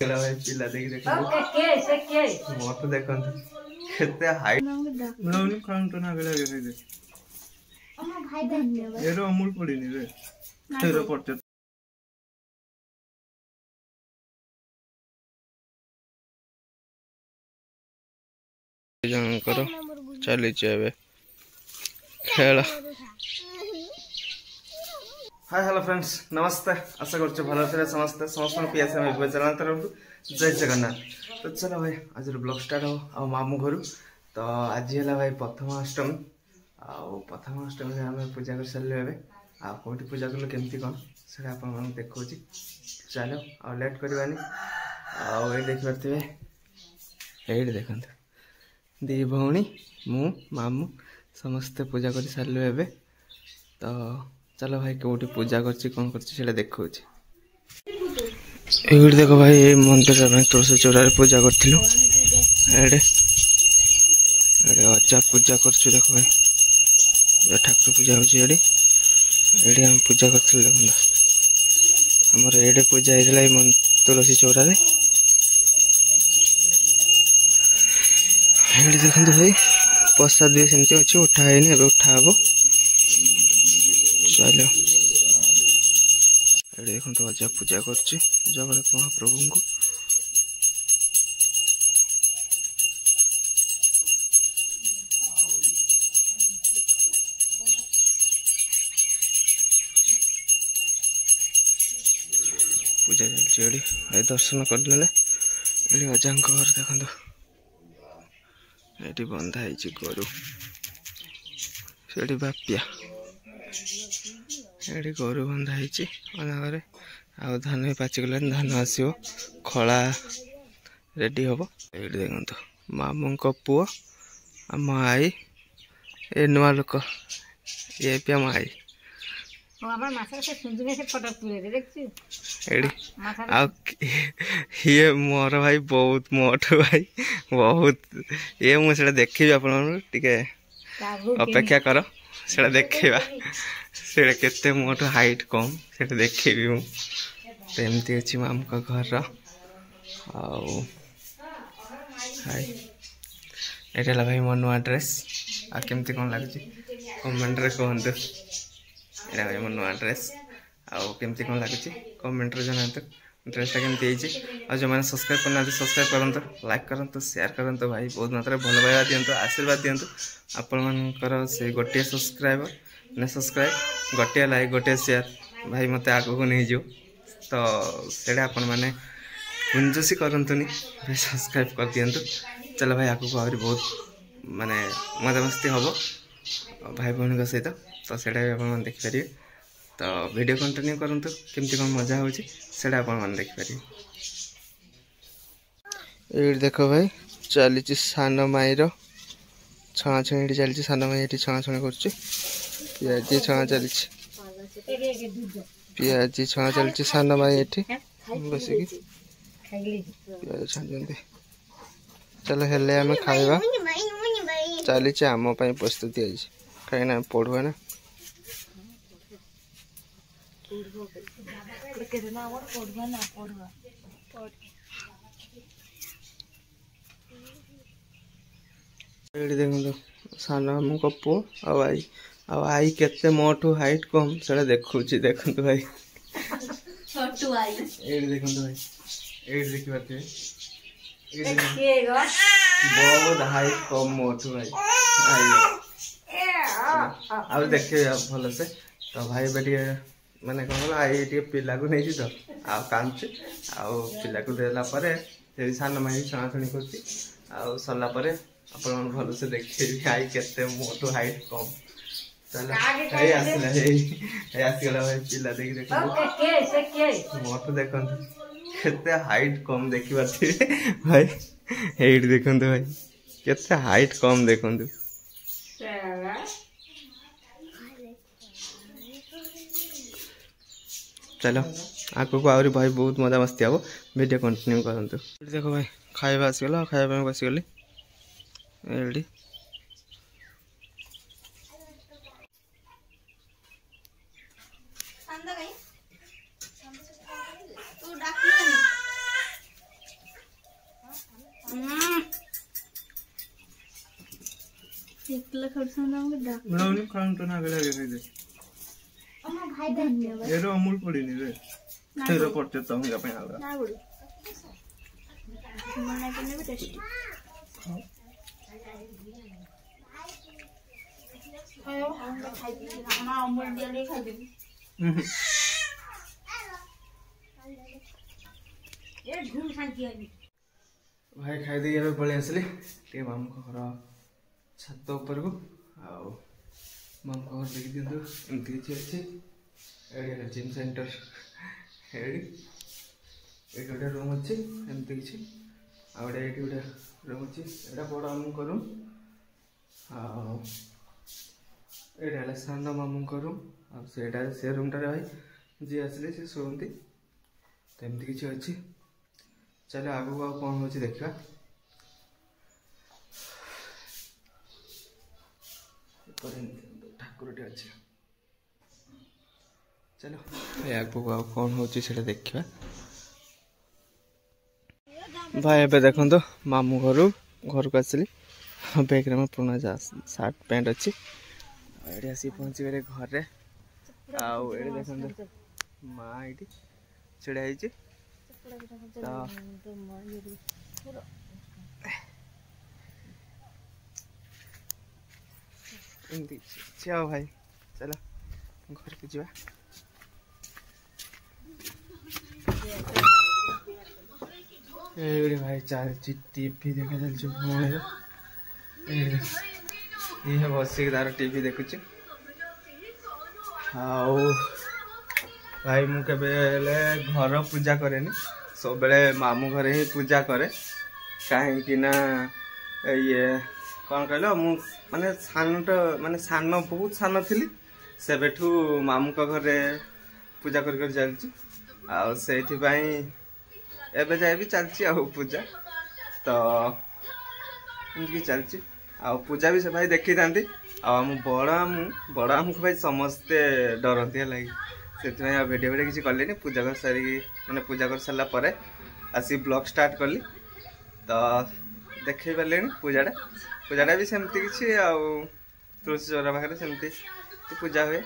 चला भाई पिला देखि देखो मोटो देखो केते हाइट नौनी काउंट ना गले रे दे अम्मा भाई धन्यवाद एरो अमूल पड़ीनी रे तेरो पड़ते जनकर चली जेबे खेल। हाय हेलो फ्रेंड्स नमस्ते आशा कर भल थे समस्ते समस्त पीएस चैनल तरफ जय जगन्नाथ। तो चलो भाई आज ब्लॉग स्टार्ट हो आ मामू घर। तो आज है भाई प्रथमाष्टमी प्रथमाष्टमी आम पूजा कर सारे आउट पूजा कलु केमती कौन से आप देखा चलो आ लेट करवानी आई देखिपे ये देखते दी भौणी मु मामू समस्ते पूजा कर सारे एवं। तो चलो भाई कौटी पूजा कौन कर देखा देखो भाई ये मंदिर में तुलसी चौरा पूजा करूँ अजा पूजा कर देखो भाई ठाकुर पूजा होती आम पूजा कर देखो आमर ये पूजा होता तुलसी चौरा देखते भाई प्रसाद भी सेमती अच्छे उठाई उठा हे चलो ये देखो तो अजा पूजा कर जगन्नाथ महाप्रभु को पूजा चलती दर्शन करदे ये अजा घर देखो ये बंधा है गोरु से बापिया ये गोरु बंधा है आ धान भी पाचिगला धान आसो खला रेडी हम ये देखो मामू पुओ आम आई ए नुआ लोक ये भी आम आई ये मोर भाई बहुत मोटो भाई बहुत ये मुझे देखी आप अपेक्षा कर से देखा से केते मोटो हाइट कम से देखी मुझे एमती अच्छी मामू का घर ये भाई मो नुआ ड्रेस आ केमती कौन लगे कमेंट रे कहतु ये भाई मो नुआ ड्रेस आमती कौन लगे कमेंट रे जनातु ड्रेसटा केमती और जो मैंने सब्सक्राइब करना सब्सक्राइब करूँ लाइक करूँ शेयर करूँ भाई बहुत मात्रा भल पाइबा दिंतु आशीर्वाद दिंतु आपंकर से गोटे सब्सक्राइबर ने सब्सक्राइब गोटे लाइक गोटे शेयर भाई मत आगू नहीं जो तो से आपण मैंने कुंजसी करतुनि भाई सब्सक्राइब कर दिंतु। चलो भाई आगू आहरी बहुत माने मजा मस्ती हम भाई भौणी सहित तो से देखिपारे तो वीडियो कंटिन्यू करंतु केमती कौन मजा हो देखिपारे। ये देखो भाई चली सान माईर छणा छणी चली सान माई ये छणा छणी कर पियाजी छणा चली पियाजी छणा चलती सान माई ये बस पियाज छाणुंट चलो हेले आम खाइबा चली आम प्रस्तुति आज कहीं पढ़ुआ ना देखो सान मामू को पुओ आई केते मोटू हाइट कम से देखु देखो भाई ये देखो भाई ये देखी पाते बहुत हाइट कम मोटू भाई आ देखे भल से तो भाई टे मैंने कौन आई पिला को नहीं तो आ कांची पिला को देला सान माई छणा छणी कर सरला भल से देखे आई केते मोटू हाइट कम चलो आसगला भाई पिला देखी देखो मोटो देखो केते हाइट कम देखी पारे भाई ये देखो भाई केते हाइट कम देखो चलो आगो को आहरी भाई बहुत मजा मस्ती हम वीडियो कंटिन्यू करंतु। देखो भाई खाइबा आसगला खाइबा बसीगली ये एकला खर्चना हमके डाक ब्राउनी खान तो ना गला रे दे अम्मा भाई धन्यवाद एरो अमूल पड़ी नहीं रे तेरे पड़ते तो हम पे आला ना बोल मना करने भी टेस्टी खाओ हम खाई दी हम अमूल दिया ले खाई दी ए घूम शांति आनी भाई खाई दे ये पळे आसले टे मामू को घर छत ऊपर को आओ मामू को घर देखि दिंदो एमती किछि अछि एडे जिम सेंटर एडी एडे रूम अछि एमती किछि आउडे एडी उडे रूम अछि एडा बडा मामू करू आओ एडा हला सानो मामू करू आ सेडा से रूम टा भाई जी आसले से सोंती तो एमती किछि अछि चलो आगु आ कौन हो देखा ठाकुर टे अच्छे चलो आगु आ कौन हो देखा भाई एबे देखो तो मामू घर को आसली बैग में पुराना सार्ट पैंट अच्छी ये आसी पहुँची गले घर आए देखो माँ ये छिड़ा तो भाई चलो घर को जा भाई चलती टीवी देखा चलती भौणी ये बसिक तार टीवी देखुच भाई मु केबे घर पूजा करे सब बेले मामू घरे ही पूजा करे कहीं ना ये कौन कहल मु माने सान बहुत सान थी सेबेठू मामू का घरे पूजा कर चलती एबे जाए भी चलती पूजा तो इनकी चलती पूजा भी से भाई देखी था बड़ा आम को भाई समस्ते डरती है लगी से भिडियो भिडियो किसी कल पूजा कर सारी मैंने पूजा कर सारा पर आसी ब्लॉग स्टार्ट कली तो देखे पारे पूजाटा भी सेमती किसी तुलसी चौरा पाखे सेमती पूजा हुए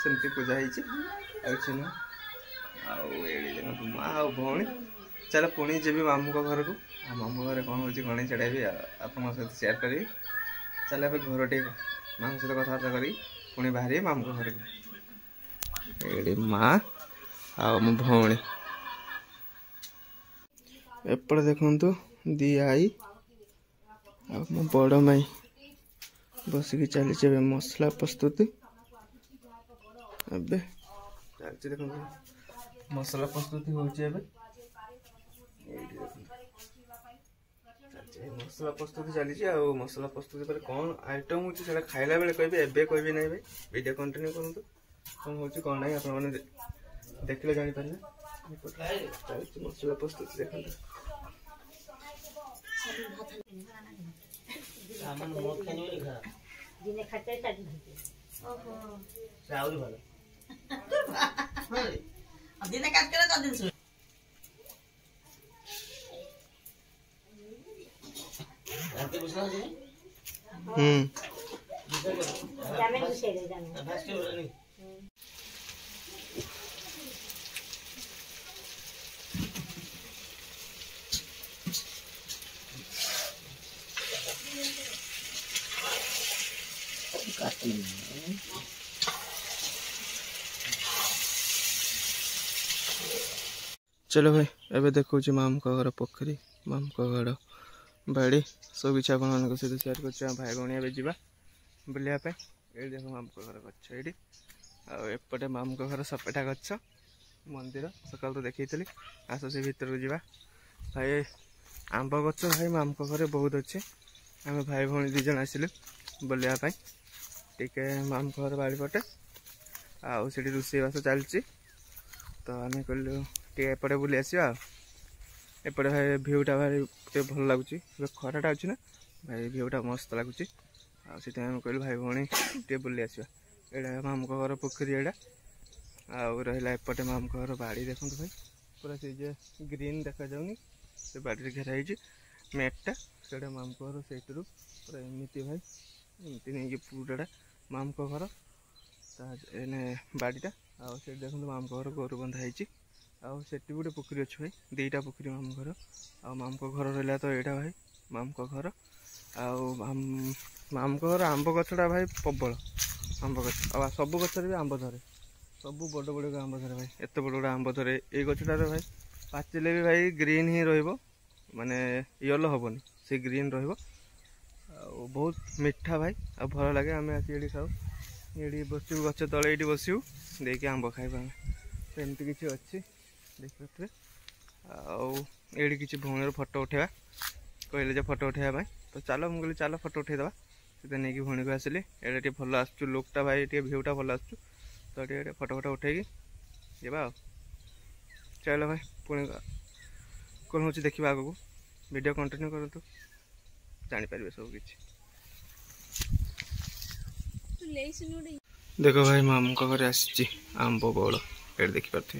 सेमती पूजा होती माँ आ भौणी चलो पुणी जी मामू को घर को मामू घर कौन हो गणे चढ़ाई आप सहित सेयार करी चल ए घर टे मामू सहित कथबार्ता करी पुणी बाहर मामू को घर को ये माँ आ मो भौणी एपटे देखु दी आई मो बड़ माई बसिक चली मसला प्रस्तुति एबे चलती देख मसला प्रस्तुति होची मसला प्रस्तुति चली मसला प्रस्तुति पर कौन आइटम हो खाइला बेले कहबे एबे कहबे नहीं भाई वीडियो कंटिन्यू करूँ कौन हो कौन नहीं आप देखले जानी पारे मसला प्रस्तुति देखते चलो भाई एबे देखो मामू का घर पोखरी मामू का घर बाड़ी सब किसी आप सहित सेयार कर भाई भौणी ए जा बुलायापे ये देखो मामू का घर गच ये आउटे मामू का घर सपेटा गच मंदिर सकाल तो देखी आस से भर को जा भाई आंब गच भाई मामू का घर बहुत अच्छे आम भाई भौणी दीज आसिलु बुलायापे टिके मामू का घर बाड़ी पटे आठ रोषेईबास चलती तो आम कहलु एपटे बुली आसवा एपटे भाई भ्यूटा भाई भल लगुच खराटा अच्छी ना भाई भ्यूटा मस्त लगुच आम कहलु भाई भौणी टे बुली आसवा एटा मामू का घर पोखरी एटा आउ रहा एपटे मामू का घर बाड़ी देखो भाई पूरा से ग्रीन देखा जाऊनी से बाड़ी घेराई मैटा से मामू का घर से पूरा एमती भाई एमती नहीं कि पूराटा माम को घर एने बाड़ीटा आउ से देखो माम को घर गोरु बंधा है आठी गोटे पोखरी अच्छे भाई दुईटा पोखरी माम घर आम को घर रहा तो यहाँ भाई माम को घर आम को घर आंब गछटा भाई प्रबल आंब गछ आ सब गचर भी आंब धरे सब बड़ बड़ आंब धरे भाई एत बड़ बड़ आंब धरे ये गछटार भाई पाचिले भी भाई ग्रीन ही माने येलो हेनी से ग्रीन बहुत मीठा भाई आ भल लगे आम आसी खाऊ ये बसू गच तले ये बसू देखिए आंब खाइबा तो एमती किसी अच्छी देखिए आड़ी किसी भौणी फोटो उठेवा कहले जो फोटो उठेवा तो चलो मुझे चलो फोटो उठेदवा से नहीं भौणी को आसिली ये भल आसु लुकटा भाई भ्यूटा भल आसु तो ये फोटो फोटो उठेगी जा चलो भाई पुणी कौन हो देखा आग को वीडियो कंटिन्यू करूँ जापर सब किसी देखो भाई मामू का घर आसी आंब बौल ये देखिपे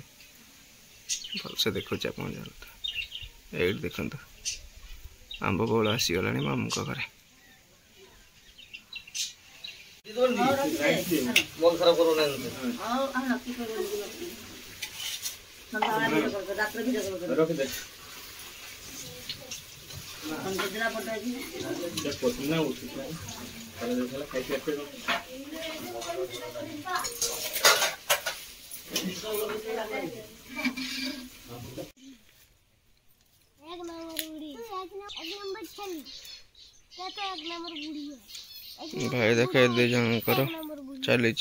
भलसे देखो आप ये देखो आंब बौल आसीगला मामू का घर भाई देखे दे जन कर चली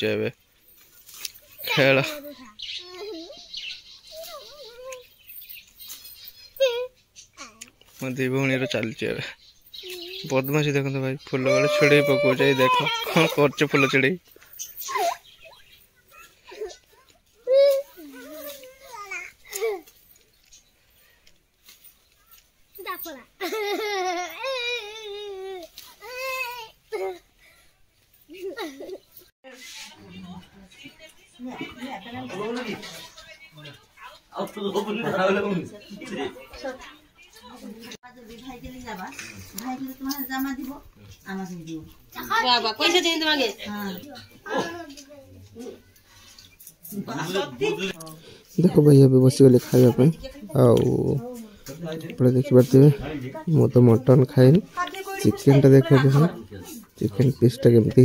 खेल दी भौणी चलती बदमाशी देखो भाई फुल बेले छिड़े पकाऊ देख कौन कर फुल छिड़े देखो भाई अभी बसीगले खावाई आप देखिपे मु तो मटन खाएनी चिकेन टा देख चिकेन पीसटा केमती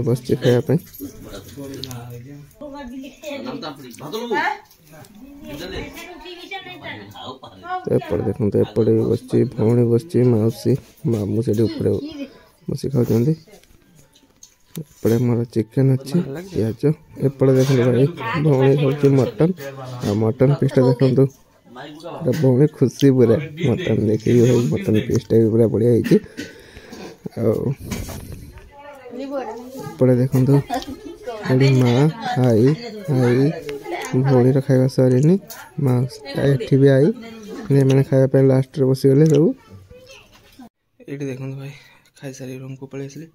बस खायापी तो देखो एपटे बस भौणी बस मौसी मामू से बस खाते एपटे मोर चिकेन अच्छे पिज एपटे देख भाई भौणी खाऊँ मटन आ मटन पीसटा देखो भौणी खुशी पूरा मटन देखिए भाई मटन पीसटा भी पूरा बढ़िया एपटे देखो माँ आई आई भौणी खाଇବା सरी माँ एठी भी आई मैंने खाया लास्ट बसीगले सब ये देखो भाई खाई सारी रूम को पलि आसली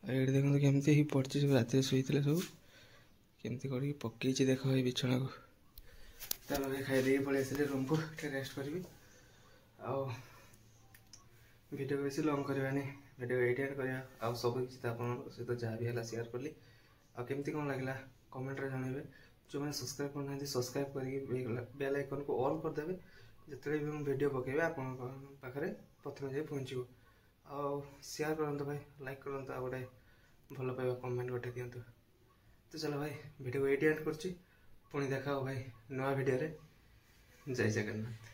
ये देखो केमती ही पड़ी सब रात शुई सब केमती कर पकई देख भाई बिछना को भाई खाई पलि आसली रूम को रेस्ट करी वीडियो को बेसी लंग करवानी वीडियो एडिट करवा सब किसी सहित जहाँ भी है शेयर कली आमती कौन लगे कमेंट रे जनइबे जो मैंने सब्सक्राइब करना सब्सक्राइब करके बेल आइकन को ऑल करदे जिते भी हम वीडियो पकेबे आपन पाखरे प्रथम जाए पहुँचो शेयर करते भाई लाइक करते गोटे भल पाइबा कमेंट गोटे दिंतु तो चलो भाई वीडियो को एडिट कर पुणी देखा भाई नुआ वीडियो रे जय जगन्नाथ।